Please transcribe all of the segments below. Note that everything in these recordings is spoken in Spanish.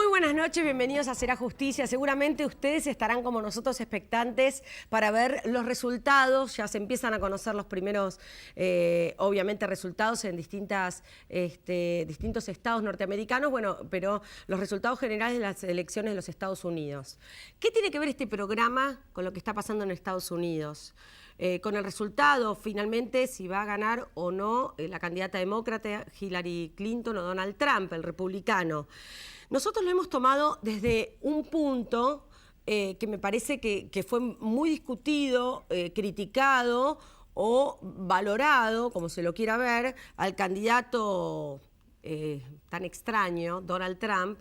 Buenas noches, bienvenidos a Será Justicia. Seguramente ustedes estarán como nosotros expectantes para ver los resultados. Ya se empiezan a conocer los primeros, obviamente, resultados en distintos estados norteamericanos, bueno, pero los resultados generales de las elecciones de los Estados Unidos. ¿Qué tiene que ver este programa con lo que está pasando en Estados Unidos? Con el resultado, finalmente, si va a ganar o no la candidata demócrata Hillary Clinton o Donald Trump, el republicano. Nosotros lo hemos tomado desde un punto que me parece que fue muy discutido, criticado o valorado, como se lo quiera ver, al candidato tan extraño, Donald Trump,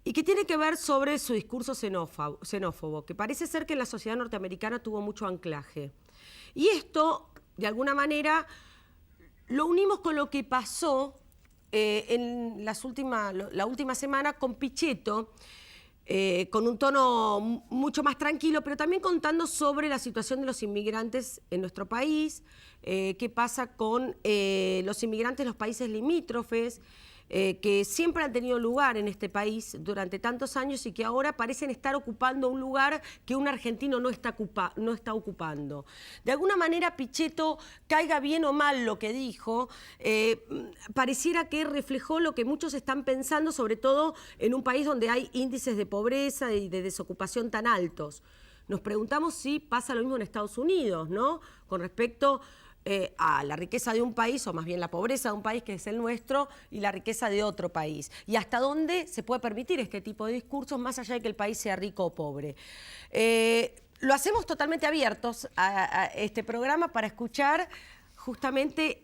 y que tiene que ver sobre su discurso xenófobo, que parece ser que en la sociedad norteamericana tuvo mucho anclaje. Y esto, de alguna manera, lo unimos con lo que pasó en la última semana con Pichetto, con un tono mucho más tranquilo, pero también contando sobre la situación de los inmigrantes en nuestro país, qué pasa con los inmigrantes de los países limítrofes, que siempre han tenido lugar en este país durante tantos años y que ahora parecen estar ocupando un lugar que un argentino no está ocupando. De alguna manera, Pichetto, caiga bien o mal lo que dijo, pareciera que reflejó lo que muchos están pensando, sobre todo en un país donde hay índices de pobreza y de desocupación tan altos. Nos preguntamos si pasa lo mismo en Estados Unidos, ¿no? Con respecto a la riqueza de un país, o más bien la pobreza de un país que es el nuestro, y la riqueza de otro país. Y hasta dónde se puede permitir este tipo de discursos, más allá de que el país sea rico o pobre. Lo hacemos totalmente abiertos a este programa para escuchar justamente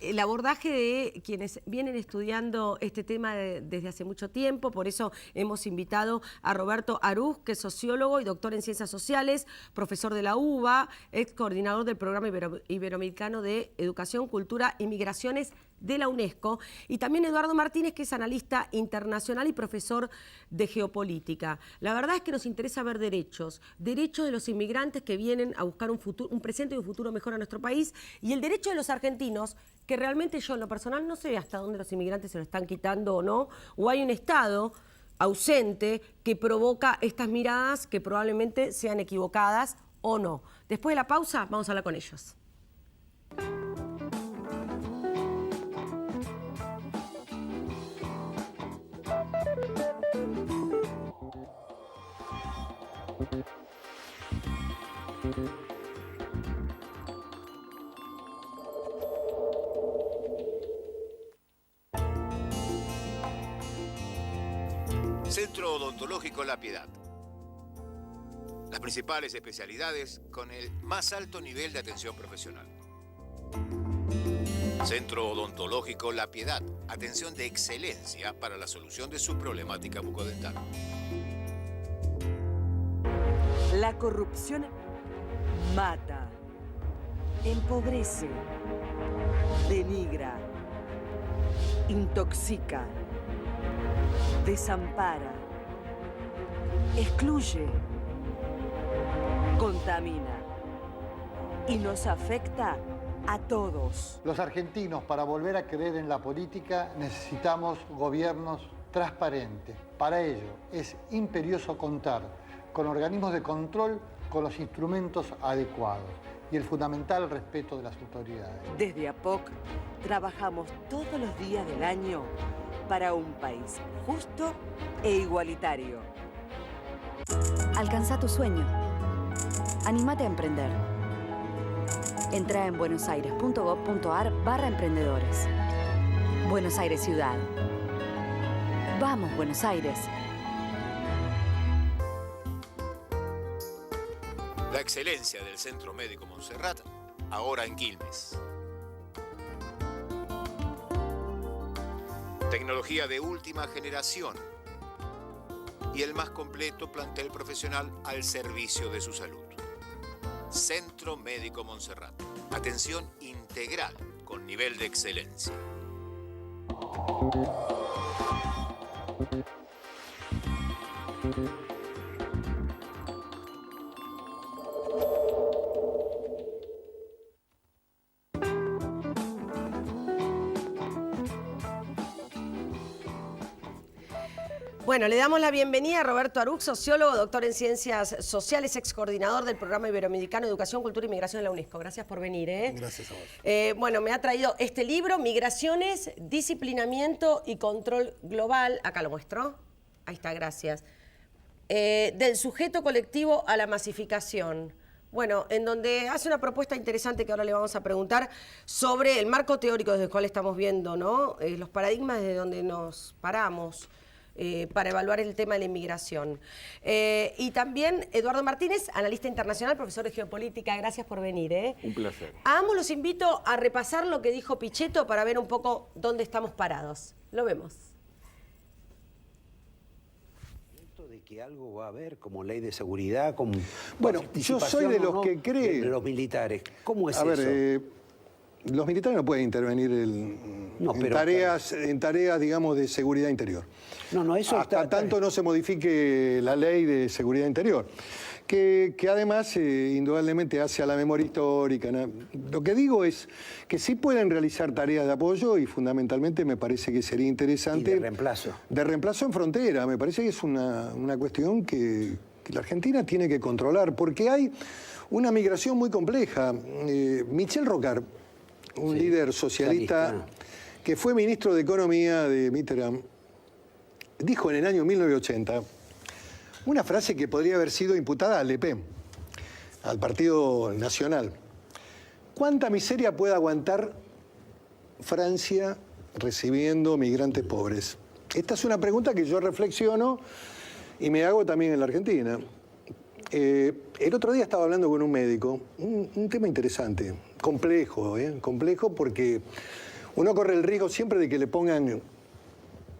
el abordaje de quienes vienen estudiando este tema desde hace mucho tiempo. Por eso hemos invitado a Roberto Arús, que es sociólogo y doctor en Ciencias Sociales, profesor de la UBA, ex coordinador del Programa Iberoamericano de Educación, Cultura y Migraciones de la UNESCO, y también Eduardo Martínez, que es analista internacional y profesor de geopolítica. La verdad es que nos interesa ver derechos de los inmigrantes que vienen a buscar un presente y un futuro mejor a nuestro país, y el derecho de los argentinos, que realmente yo en lo personal no sé hasta dónde los inmigrantes se lo están quitando o no, o hay un Estado ausente que provoca estas miradas que probablemente sean equivocadas o no. Después de la pausa vamos a hablar con ellos. Centro Odontológico La Piedad. Las principales especialidades con el más alto nivel de atención profesional. Centro Odontológico La Piedad. Atención de excelencia para la solución de su problemática bucodental. La corrupción mata, empobrece, denigra, intoxica, desampara, excluye, contamina y nos afecta a todos. Los argentinos, para volver a creer en la política, necesitamos gobiernos transparentes. Para ello, es imperioso contar con organismos de control con los instrumentos adecuados y el fundamental respeto de las autoridades. Desde APOC trabajamos todos los días del año para un país justo e igualitario. Alcanza tu sueño. Anímate a emprender. Entra en buenosaires.gov.ar/emprendedores. Buenos Aires Ciudad. Vamos, Buenos Aires. La excelencia del Centro Médico Montserrat, ahora en Quilmes. Tecnología de última generación y el más completo plantel profesional al servicio de su salud. Centro Médico Montserrat. Atención integral con nivel de excelencia. Bueno, le damos la bienvenida a Roberto Aruc, sociólogo, doctor en Ciencias Sociales, ex coordinador del Programa Iberoamericano de Educación, Cultura y Migración de la UNESCO. Gracias por venir. Gracias a vos. Bueno, me ha traído este libro, Migraciones, Disciplinamiento y Control Global. Acá lo muestro. Ahí está, gracias. Del sujeto colectivo a la masificación. Bueno, en donde hace una propuesta interesante que ahora le vamos a preguntar sobre el marco teórico desde el cual estamos viendo, ¿no? Los paradigmas desde donde nos paramos. Para evaluar el tema de la inmigración. Y también Eduardo Martínez, analista internacional, profesor de geopolítica. Gracias por venir. Un placer. A ambos los invito a repasar lo que dijo Pichetto para ver un poco dónde estamos parados. Lo vemos. De que algo va a haber como ley de seguridad, como bueno, yo soy de los que cree de los militares. ¿Cómo es a eso? ver, los militares no pueden intervenir en tareas, digamos, de seguridad interior. No, eso hasta tanto no se modifique la ley de seguridad interior, que además indudablemente hace a la memoria histórica. ¿no? Lo que digo es que sí pueden realizar tareas de apoyo y fundamentalmente me parece que sería interesante... ¿Y de reemplazo? De reemplazo en frontera, me parece que es una cuestión que la Argentina tiene que controlar, porque hay una migración muy compleja. Michel Rocard, un líder socialista que fue ministro de Economía de Mitterrand, dijo en el año 1980 una frase que podría haber sido imputada al Le Pen, al Partido Nacional. ¿Cuánta miseria puede aguantar Francia recibiendo migrantes pobres? Esta es una pregunta que yo reflexiono y me hago también en la Argentina. El otro día estaba hablando con un médico, un tema interesante, complejo porque uno corre el riesgo siempre de que le pongan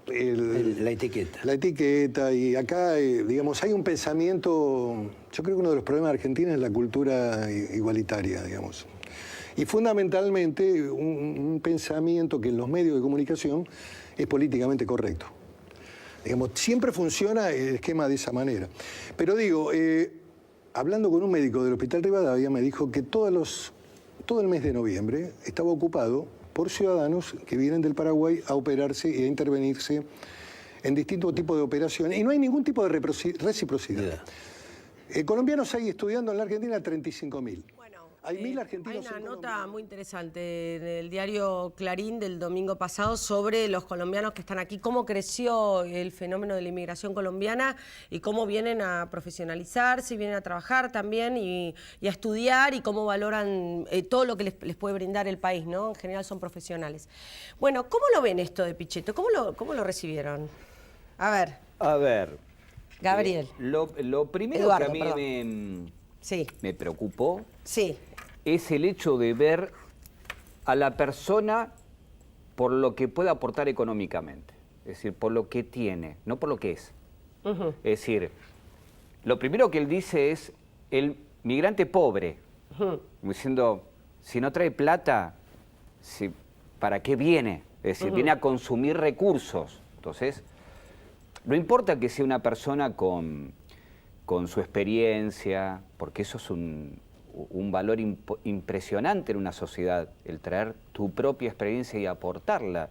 la etiqueta. La etiqueta, y acá, digamos, hay un pensamiento, yo creo que uno de los problemas de Argentina es la cultura igualitaria, digamos. Y fundamentalmente un pensamiento que en los medios de comunicación es políticamente correcto. Digamos, siempre funciona el esquema de esa manera. Pero digo, hablando con un médico del Hospital Rivadavia, me dijo que todo el mes de noviembre estaba ocupado por ciudadanos que vienen del Paraguay a operarse y a intervenirse en distintos tipos de operaciones. Y no hay ningún tipo de reciprocidad. Colombianos hay estudiando en la Argentina 35.000. Hay 1.000 argentinos. Hay una nota muy interesante en el diario Clarín del domingo pasado sobre los colombianos que están aquí, cómo creció el fenómeno de la inmigración colombiana y cómo vienen a profesionalizarse y vienen a trabajar también y a estudiar y cómo valoran todo lo que les puede brindar el país, ¿no? En general son profesionales. Bueno, ¿cómo lo ven esto de Pichetto? ¿Cómo lo recibieron? A ver. Gabriel. Lo primero Eduardo, que a mí me preocupó es el hecho de ver a la persona por lo que puede aportar económicamente. Es decir, por lo que tiene, no por lo que es. Es decir, lo primero que él dice es el migrante pobre, diciendo, si no trae plata, ¿para qué viene? Es decir, viene a consumir recursos. Entonces, no importa que sea una persona con su experiencia, porque eso es un valor impresionante en una sociedad, el traer tu propia experiencia y aportarla.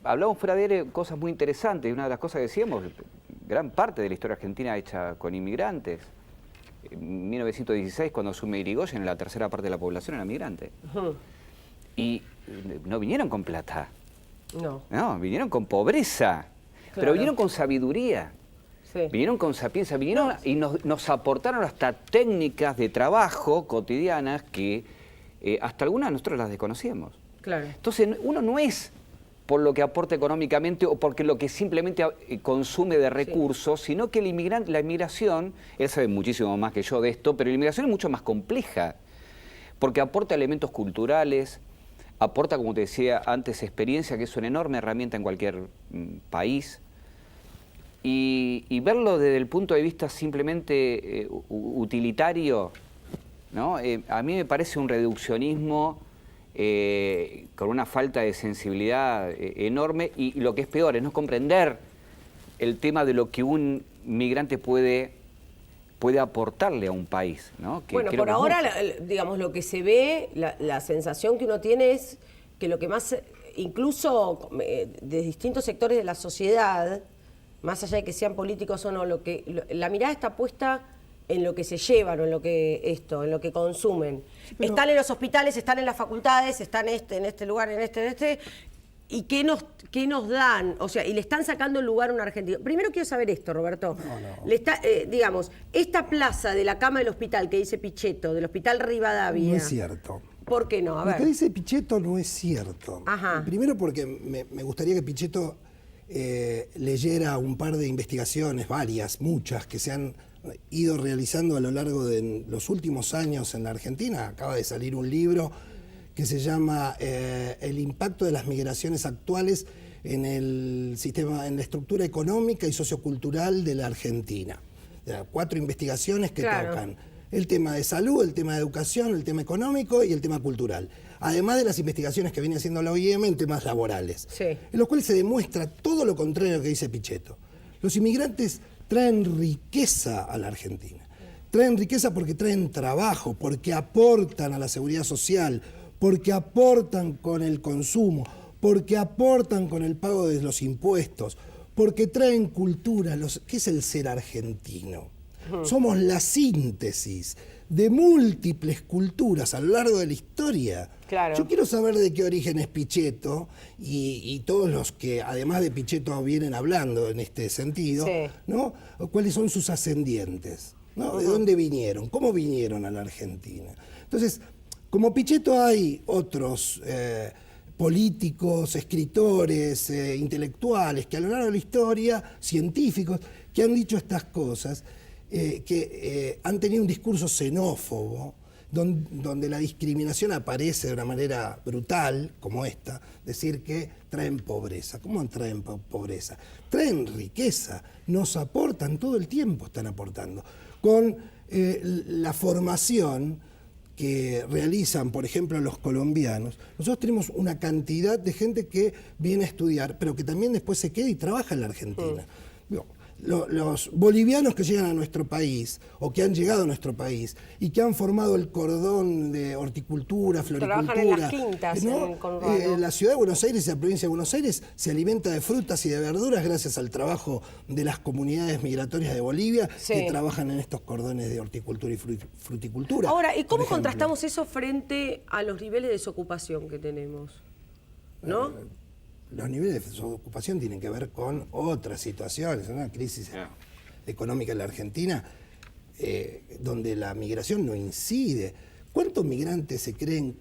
Hablamos fuera de aire cosas muy interesantes, una de las cosas que decíamos, gran parte de la historia argentina hecha con inmigrantes. En 1916, cuando asume Irigoyen, la tercera parte de la población era migrante. Y no vinieron con plata. No, vinieron con pobreza, pero vinieron con sabiduría. Vinieron con sapiencia, vinieron y nos aportaron hasta técnicas de trabajo cotidianas que hasta algunas nosotros las desconocíamos. Entonces, uno no es por lo que aporta económicamente o porque lo que simplemente consume de recursos, sino que la inmigración, él sabe muchísimo más que yo de esto, pero la inmigración es mucho más compleja, porque aporta elementos culturales, aporta, como te decía antes, experiencia, que es una enorme herramienta en cualquier país. Y verlo desde el punto de vista simplemente utilitario ¿no? A mí me parece un reduccionismo con una falta de sensibilidad enorme y lo que es peor es no comprender el tema de lo que un migrante puede aportarle a un país, ¿no? Que bueno, por ahora, digamos, lo que se ve, la sensación que uno tiene es que lo que más, incluso de distintos sectores de la sociedad, más allá de que sean políticos o no, la mirada está puesta en lo que se llevan o en lo que consumen. Pero están en los hospitales, están en las facultades, están en este lugar, en este. ¿Y qué nos dan? O sea, y le están sacando el lugar a un argentino. Primero quiero saber esto, Roberto. Digamos, esta plaza de la cama del hospital que dice Pichetto, del Hospital Rivadavia. No es cierto. ¿Por qué no? A ver. Lo que dice Pichetto no es cierto. Ajá. Primero porque me gustaría que Pichetto leyera un par de investigaciones, muchas, que se han ido realizando a lo largo de los últimos años en la Argentina. Acaba de salir un libro que se llama El impacto de las migraciones actuales en el sistema, en la estructura económica y sociocultural de la Argentina. 4 investigaciones que tocan el tema de salud, el tema de educación, el tema económico y el tema cultural. Además de las investigaciones que viene haciendo la OIM en temas laborales, en los cuales se demuestra todo lo contrario que dice Pichetto. Los inmigrantes traen riqueza a la Argentina. Traen riqueza porque traen trabajo, porque aportan a la seguridad social, porque aportan con el consumo, porque aportan con el pago de los impuestos, porque traen cultura. ¿Qué es el ser argentino? Somos la síntesis de múltiples culturas a lo largo de la historia. Claro. Yo quiero saber de qué origen es Pichetto y todos los que, además de Pichetto, vienen hablando en este sentido, ¿no? ¿Cuáles son sus ascendientes? ¿No? ¿De dónde vinieron? ¿Cómo vinieron a la Argentina? Entonces, como Pichetto hay otros políticos, escritores, intelectuales, que a lo largo de la historia, científicos, que han dicho estas cosas, que han tenido un discurso xenófobo, donde la discriminación aparece de una manera brutal, como esta, decir que traen pobreza. ¿Cómo traen pobreza? Traen riqueza, nos aportan, todo el tiempo están aportando. Con la formación que realizan, por ejemplo, los colombianos, nosotros tenemos una cantidad de gente que viene a estudiar, pero que también después se queda y trabaja en la Argentina. Los bolivianos que llegan a nuestro país, o que han llegado a nuestro país, y que han formado el cordón de horticultura, floricultura. Trabajan en las quintas, ¿no? La ciudad de Buenos Aires y la provincia de Buenos Aires se alimenta de frutas y de verduras gracias al trabajo de las comunidades migratorias de Bolivia que trabajan en estos cordones de horticultura y fruticultura. Ahora, ¿y cómo contrastamos eso frente a los niveles de desocupación que tenemos? ¿No? Los niveles de desocupación tienen que ver con otras situaciones, una crisis económica en la Argentina donde la migración no incide. ¿Cuántos migrantes se creen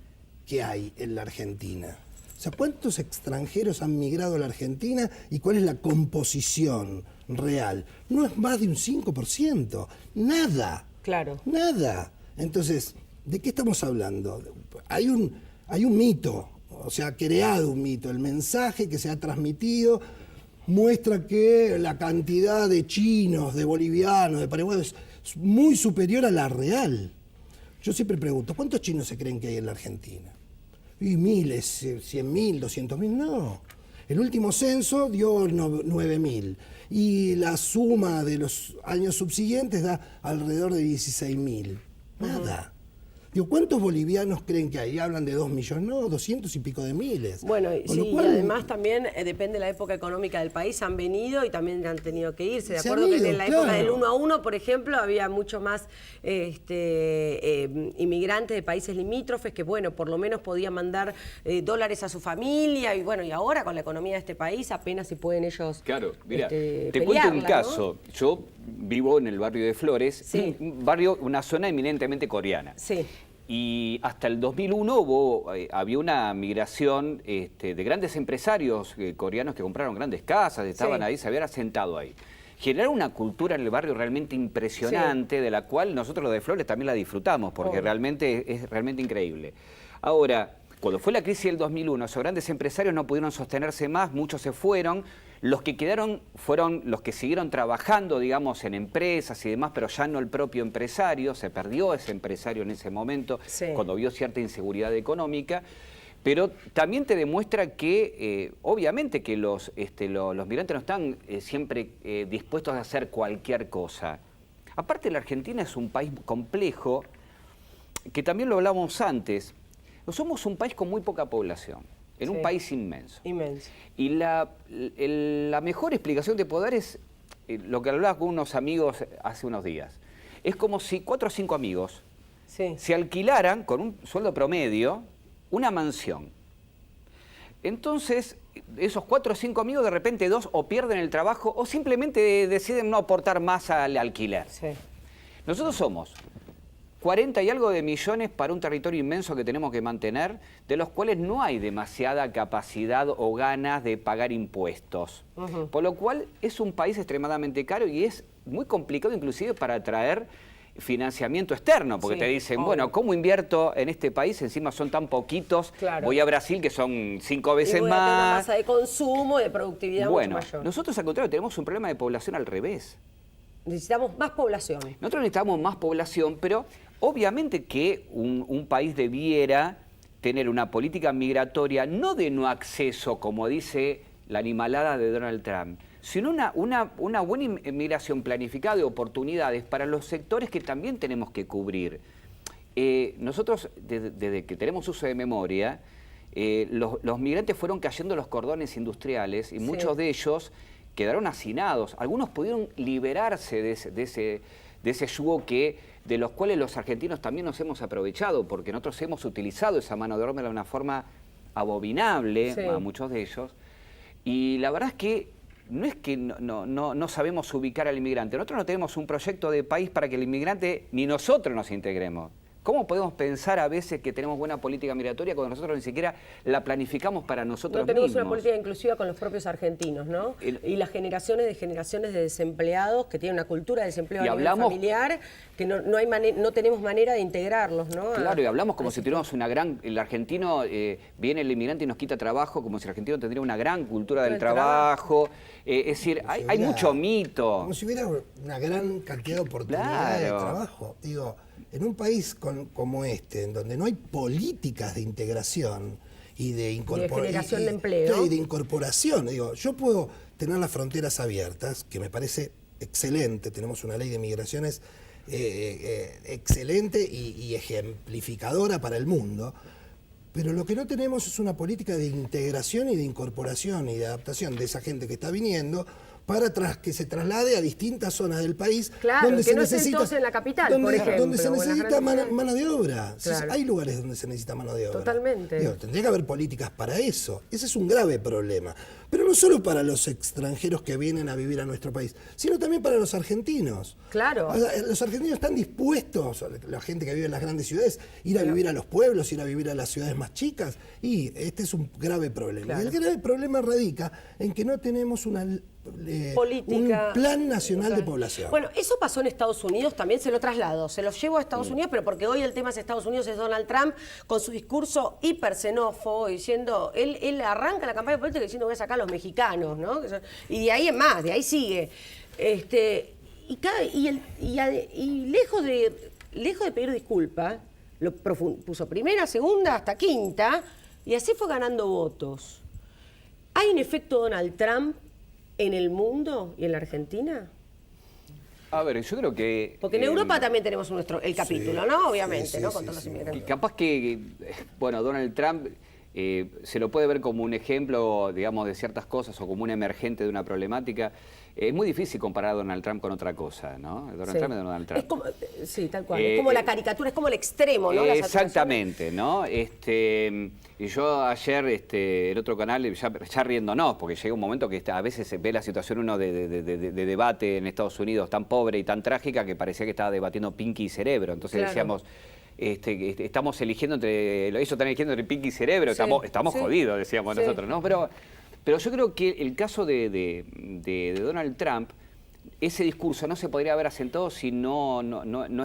que hay en la Argentina? O sea, ¿cuántos extranjeros han migrado a la Argentina y cuál es la composición real? No es más de un 5%, nada. Claro. Nada. Entonces, ¿de qué estamos hablando? Hay un mito. O sea, ha creado un mito. El mensaje que se ha transmitido muestra que la cantidad de chinos, de bolivianos, de paraguayos es muy superior a la real. Yo siempre pregunto, ¿cuántos chinos se creen que hay en la Argentina? Y miles, 100.000, 200.000, no. El último censo dio 9.000 y la suma de los años subsiguientes da alrededor de 16.000. Nada. Digo, ¿cuántos bolivianos creen que hay? Hablan de 2 millones, no, 200 y pico de miles. Bueno, sí, y además también depende de la época económica del país, han venido y también han tenido que irse. De acuerdo que en la época del 1 a 1, por ejemplo, había mucho más inmigrantes de países limítrofes que, bueno, por lo menos podían mandar dólares a su familia y bueno, y ahora con la economía de este país apenas si pueden ellos mira, te cuento un caso. ¿No? Yo vivo en el barrio de Flores, una zona eminentemente coreana. Sí. Y hasta el 2001 había una migración de grandes empresarios coreanos que compraron grandes casas, estaban ahí, se habían asentado ahí. Generaron una cultura en el barrio realmente impresionante, de la cual nosotros los de Flores también la disfrutamos, porque realmente es realmente increíble. Ahora, Cuando fue la crisis del 2001, esos grandes empresarios no pudieron sostenerse más, muchos se fueron. Los que quedaron fueron los que siguieron trabajando, digamos, en empresas y demás, pero ya no el propio empresario. Se perdió ese empresario en ese momento, cuando vio cierta inseguridad económica. Pero también te demuestra que, obviamente, que los migrantes no están siempre dispuestos a hacer cualquier cosa. Aparte, la Argentina es un país complejo, que también lo hablábamos antes. Somos un país con muy poca población, en un país inmenso. Y la mejor explicación de poder es lo que hablaba con unos amigos hace unos días. Es como si 4 o 5 amigos se alquilaran con un sueldo promedio una mansión. Entonces, esos 4 o 5 amigos, de repente 2 o pierden el trabajo o simplemente deciden no aportar más al alquiler. Nosotros somos 40 y algo de millones para un territorio inmenso que tenemos que mantener, de los cuales no hay demasiada capacidad o ganas de pagar impuestos. Por lo cual es un país extremadamente caro y es muy complicado inclusive para atraer financiamiento externo, porque te dicen, bueno, ¿cómo invierto en este país? Encima son tan poquitos, voy a Brasil que son 5 veces más. Una masa de consumo, de productividad mucho mayor. Nosotros al contrario tenemos un problema de población al revés. Necesitamos más población. Nosotros necesitamos más población, pero obviamente que un país debiera tener una política migratoria no de no acceso, como dice la animalada de Donald Trump, sino una buena inmigración planificada de oportunidades para los sectores que también tenemos que cubrir. Nosotros, desde que tenemos uso de memoria, los migrantes fueron cayendo los cordones industriales y muchos de ellos quedaron hacinados. Algunos pudieron liberarse de ese yugo de los cuales los argentinos también nos hemos aprovechado, porque nosotros hemos utilizado esa mano de obra de una forma abominable a muchos de ellos. Y la verdad es que no es que no sabemos ubicar al inmigrante. Nosotros no tenemos un proyecto de país para que el inmigrante ni nosotros nos integremos. ¿Cómo podemos pensar a veces que tenemos buena política migratoria cuando nosotros ni siquiera la planificamos para nosotros mismos? No tenemos una política inclusiva con los propios argentinos, ¿no? Y las generaciones de desempleados que tienen una cultura de desempleo a nivel familiar, que no tenemos manera de integrarlos, ¿no? Claro, y hablamos como si tuviéramos una gran... El argentino, viene el inmigrante y nos quita trabajo, como si el argentino tendría una gran cultura del trabajo. Es decir, hay mucho mito. Como si hubiera una gran cantidad de oportunidades de trabajo. Digo, en un país como este, en donde no hay políticas de integración y de generación de empleo y de incorporación, digo, yo puedo tener las fronteras abiertas, que me parece excelente, tenemos una ley de migraciones excelente y ejemplificadora para el mundo, pero lo que no tenemos es una política de integración y de incorporación y de adaptación de esa gente que está viniendo para que se traslade a distintas zonas del país. Claro, donde que no estén todos en la capital, por ejemplo. Donde se necesita mano de obra. Claro. Hay lugares donde se necesita mano de obra. Totalmente. Digo, tendría que haber políticas para eso. Ese es un grave problema. Pero no solo para los extranjeros que vienen a vivir a nuestro país, sino también para los argentinos. Claro. O sea, los argentinos están dispuestos, la gente que vive en las grandes ciudades, ir a vivir a los pueblos, ir a vivir a las ciudades más chicas. Y este es un grave problema. Claro. Y el grave problema radica en que no tenemos política, un plan nacional de población. Bueno, eso pasó en Estados Unidos, también se lo trasladó, se lo llevó a Estados Unidos, pero porque hoy el tema es Estados Unidos, es Donald Trump, con su discurso hiper xenófobo, diciendo, él arranca la campaña política diciendo voy a sacar a los mexicanos, ¿no? Y de ahí en más, de ahí sigue. Y lejos de pedir disculpas, lo puso primera, segunda, hasta quinta, y así fue ganando votos. ¿Hay un efecto Donald Trump en el mundo y en la Argentina? A ver, yo creo que... Porque en Europa también tenemos el capítulo, ¿no? Obviamente, ¿no? Con todos los inmigrantes. Y capaz que, bueno, Donald Trump se lo puede ver como un ejemplo, digamos, de ciertas cosas o como un emergente de una problemática. Es muy difícil comparar a Donald Trump con otra cosa, ¿no? Donald Trump es Donald Trump. Es como, sí, tal cual. Es como la caricatura, es como el extremo, ¿no? Exactamente, ¿no? Y yo ayer, en otro canal, ya riéndonos, porque llega un momento que a veces se ve la situación uno de debate en Estados Unidos tan pobre y tan trágica que parecía que estaba debatiendo Pinky y Cerebro. Entonces decíamos... estamos eligiendo ellos están eligiendo entre Pinky y Cerebro, estamos jodidos, decíamos nosotros, ¿no? Pero yo creo que el caso de Donald Trump, ese discurso no se podría haber asentado si no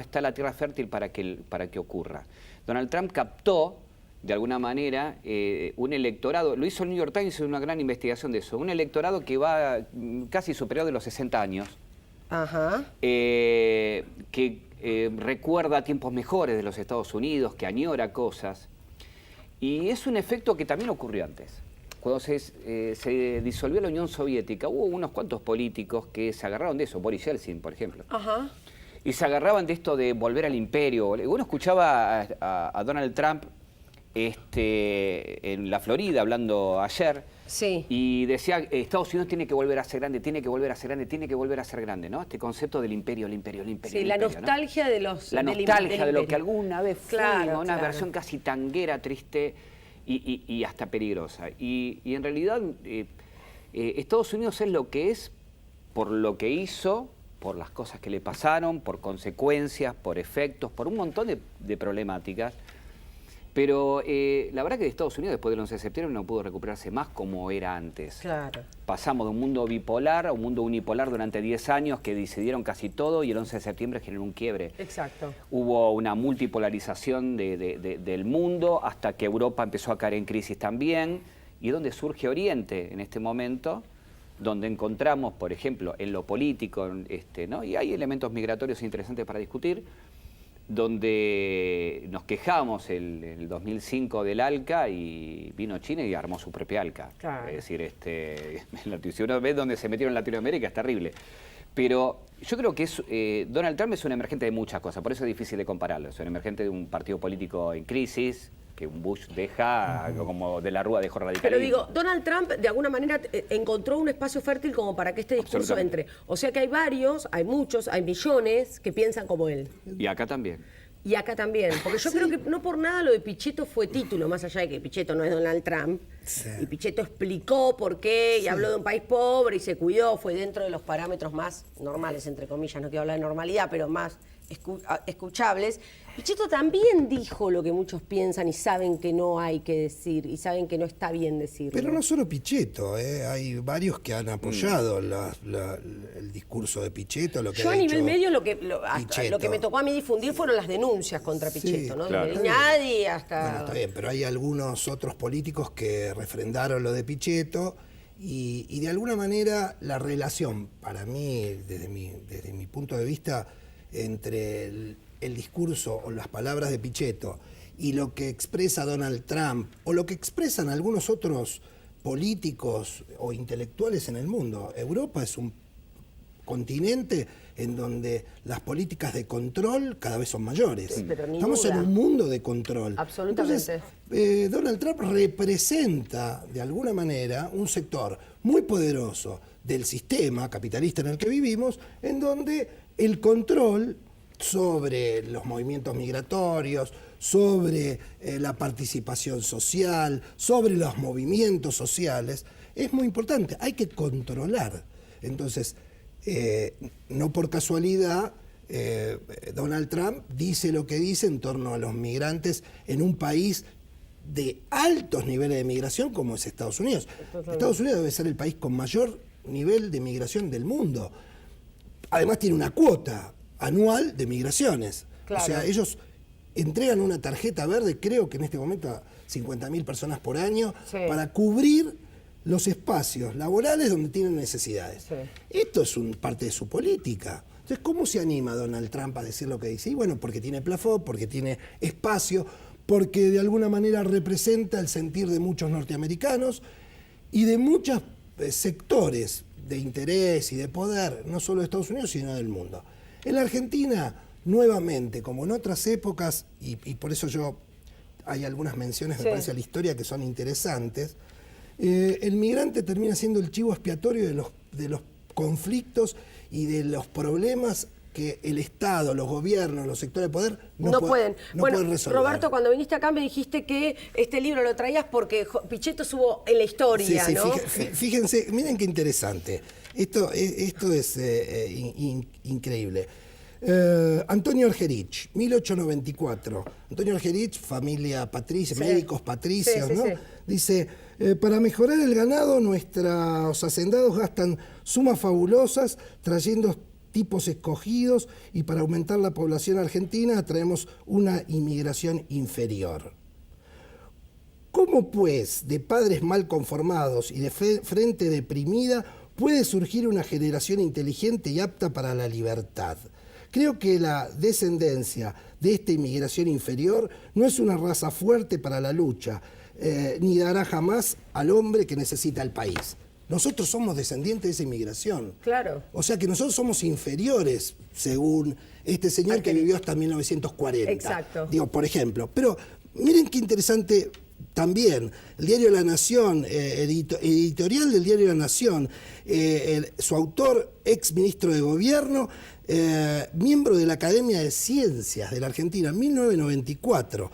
está la tierra fértil para que ocurra. Donald Trump captó de alguna manera, un electorado, lo hizo el New York Times, hizo una gran investigación de eso, un electorado que va casi superior de los 60 años, que recuerda tiempos mejores de los Estados Unidos, que añora cosas, y es un efecto que también ocurrió antes. Cuando se disolvió la Unión Soviética, hubo unos cuantos políticos que se agarraron de eso, Boris Yeltsin, por ejemplo. Y se agarraban de esto de volver al imperio. Uno escuchaba a Donald Trump en la Florida hablando ayer, y decía, Estados Unidos tiene que volver a ser grande, tiene que volver a ser grande, tiene que volver a ser grande, ¿no? Este concepto del imperio, el imperio, el imperio. Sí, la nostalgia, ¿no?, de los... La nostalgia de lo que alguna vez fue, una versión casi tanguera, triste y hasta peligrosa. Y en realidad Estados Unidos es lo que es por lo que hizo, por las cosas que le pasaron, por consecuencias, por efectos, por un montón de problemáticas. Pero la verdad que de Estados Unidos después del 11 de septiembre no pudo recuperarse más como era antes. Claro. Pasamos de un mundo bipolar a un mundo unipolar durante 10 años que decidieron casi todo y el 11 de septiembre generó un quiebre. Exacto. Hubo una multipolarización del mundo hasta que Europa empezó a caer en crisis también. Y donde surge Oriente en este momento, donde encontramos, por ejemplo, en lo político, ¿no? Y hay elementos migratorios interesantes para discutir, donde nos quejamos el 2005 del ALCA y vino China y armó su propia ALCA. Claro. Es decir, si uno ve dónde se metieron en Latinoamérica es terrible. Pero yo creo que Donald Trump es un emergente de muchas cosas, por eso es difícil de compararlo. Es un emergente de un partido político en crisis, que un Bush deja, como de la Rúa dejó radicalismo. Pero digo, Donald Trump de alguna manera encontró un espacio fértil como para que este discurso entre. O sea que hay varios, hay muchos, hay millones que piensan como él. Y acá también. Y acá también, porque yo creo que no por nada lo de Pichetto fue título, más allá de que Pichetto no es Donald Trump. Y Pichetto explicó por qué y habló de un país pobre y se cuidó, fue dentro de los parámetros más normales, entre comillas, no quiero hablar de normalidad, pero más escuchables. Pichetto también dijo lo que muchos piensan y saben que no hay que decir y saben que no está bien decirlo. Pero no solo Pichetto, hay varios que han apoyado el discurso de Pichetto. Lo que yo a nivel medio lo que Pichetto. me tocó a mí difundir fueron las denuncias contra Pichetto, ¿no? Claro. Desde Viñadi hasta... Bueno, está bien, pero hay algunos otros políticos que refrendaron lo de Pichetto y de alguna manera la relación, para mí, desde mi punto de vista, entre el discurso o las palabras de Pichetto y lo que expresa Donald Trump o lo que expresan algunos otros políticos o intelectuales en el mundo. Europa es un continente en donde las políticas de control cada vez son mayores. Sí, pero ni Estamos duda. en un mundo de control. Absolutamente. Entonces, Donald Trump representa de alguna manera un sector muy poderoso del sistema capitalista en el que vivimos, en donde el control sobre los movimientos migratorios, sobre la participación social, sobre los movimientos sociales, es muy importante. Hay que controlar. Entonces, no por casualidad, Donald Trump dice lo que dice en torno a los migrantes en un país de altos niveles de migración como es Estados Unidos. Estados Unidos debe ser el país con mayor nivel de migración del mundo. Además tiene una cuota anual de migraciones. Claro. O sea, ellos entregan una tarjeta verde, creo que en este momento a 50.000 personas por año, para cubrir los espacios laborales donde tienen necesidades. Esto es parte de su política. Entonces, ¿cómo se anima Donald Trump a decir lo que dice? Y bueno, porque tiene plafón, porque tiene espacio, porque de alguna manera representa el sentir de muchos norteamericanos y de muchos sectores de interés y de poder, no solo de Estados Unidos, sino del mundo. En la Argentina, nuevamente, como en otras épocas, y por eso hay algunas menciones, me parece, a la historia que son interesantes, el migrante termina siendo el chivo expiatorio de los conflictos y de los problemas que el Estado, los gobiernos, los sectores de poder no pueden resolver. Roberto, cuando viniste acá me dijiste que este libro lo traías porque Pichetto estuvo en la historia, sí, ¿no? Fíjense, miren qué interesante. Esto es increíble. Antonio Argerich, 1894. Antonio Argerich, familia patricia, médicos patricios, ¿no? Dice, para mejorar el ganado, nuestros hacendados gastan sumas fabulosas trayendo tipos escogidos y para aumentar la población argentina traemos una inmigración inferior. ¿Cómo, pues, de padres mal conformados y de frente deprimida puede surgir una generación inteligente y apta para la libertad? Creo que la descendencia de esta inmigración inferior no es una raza fuerte para la lucha, ni dará jamás al hombre que necesita el país. Nosotros somos descendientes de esa inmigración. Claro. O sea que nosotros somos inferiores, según este señor que vivió hasta 1940. Exacto. Digo, por ejemplo. Pero miren qué interesante también. El diario La Nación, editorial del diario La Nación, su autor, ex ministro de Gobierno, miembro de la Academia de Ciencias de la Argentina, en 1994.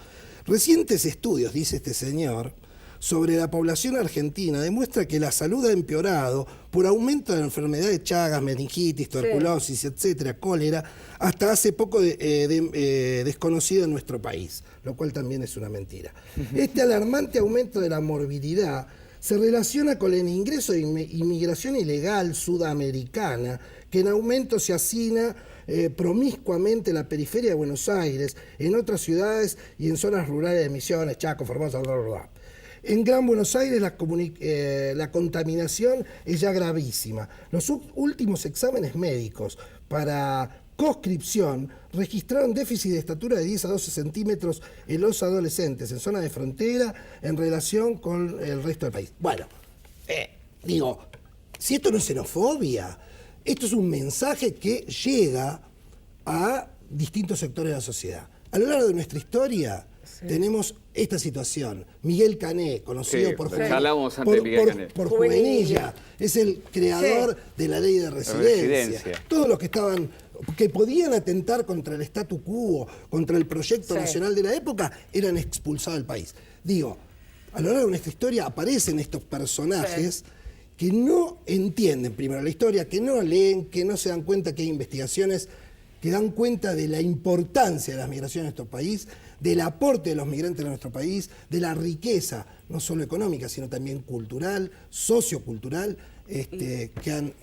Recientes estudios, dice este señor, sobre la población argentina demuestra que la salud ha empeorado por aumento de la enfermedad de Chagas, meningitis, tuberculosis, etcétera, cólera, hasta hace poco desconocido en nuestro país, lo cual también es una mentira. Este alarmante aumento de la morbilidad se relaciona con el ingreso de inmigración ilegal sudamericana, que en aumento se hacina promiscuamente en la periferia de Buenos Aires, en otras ciudades y en zonas rurales de Misiones, Chaco, Formosa, bla, bla, bla. En Gran Buenos Aires la contaminación es ya gravísima. Los últimos exámenes médicos para conscripción registraron déficit de estatura de 10 a 12 centímetros en los adolescentes en zona de frontera en relación con el resto del país. Bueno, digo, si esto no es xenofobia, esto es un mensaje que llega a distintos sectores de la sociedad. A lo largo de nuestra historia tenemos esta situación. Miguel Cané, conocido por Juvenilla, es el creador de la ley de residencia. Todos los que podían atentar contra el statu quo, contra el proyecto nacional de la época, eran expulsados del país. Digo, a lo largo de nuestra historia aparecen estos personajes que no entienden primero la historia, que no leen, que no se dan cuenta que hay investigaciones que dan cuenta de la importancia de las migraciones en nuestro país, del aporte de los migrantes a nuestro país, de la riqueza, no solo económica, sino también cultural, sociocultural, que han...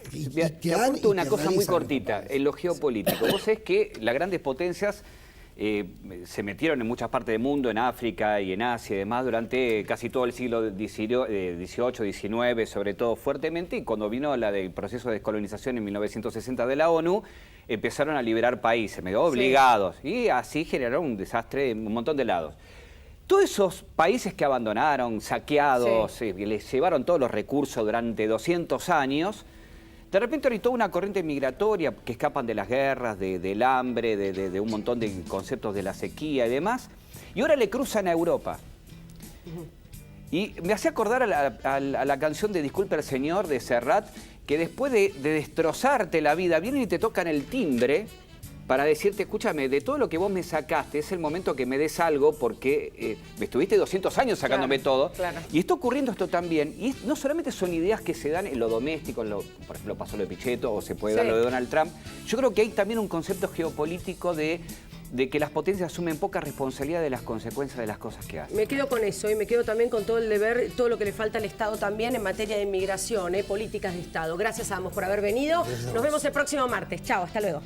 Te apunto una cosa muy cortita, en lo geopolítico. Vos sabés que las grandes potencias se metieron en muchas partes del mundo, en África y en Asia y demás, durante casi todo el siglo XVIII, XIX, sobre todo fuertemente, y cuando vino el proceso de descolonización en 1960 de la ONU, empezaron a liberar países, medio obligados, y así generaron un desastre en un montón de lados. Todos esos países que abandonaron, saqueados, les llevaron todos los recursos durante 200 años, de repente hay toda una corriente migratoria que escapan de las guerras, del hambre, de un montón de conceptos de la sequía y demás, y ahora le cruzan a Europa. Y me hacía acordar a la canción de Disculpe al Señor de Serrat, que después de destrozarte la vida, vienen y te tocan el timbre para decirte, escúchame, de todo lo que vos me sacaste, es el momento que me des algo porque me estuviste 200 años sacándome todo. Claro. Y está ocurriendo esto también. Y no solamente son ideas que se dan en lo doméstico, por ejemplo, pasó lo de Pichetto o se puede dar lo de Donald Trump. Yo creo que hay también un concepto geopolítico de que las potencias asumen poca responsabilidad de las consecuencias de las cosas que hacen. Me quedo con eso y me quedo también con todo el deber, todo lo que le falta al Estado también en materia de inmigración, políticas de Estado. Gracias a ambos por haber venido. Nos vemos el próximo martes. Chao, hasta luego.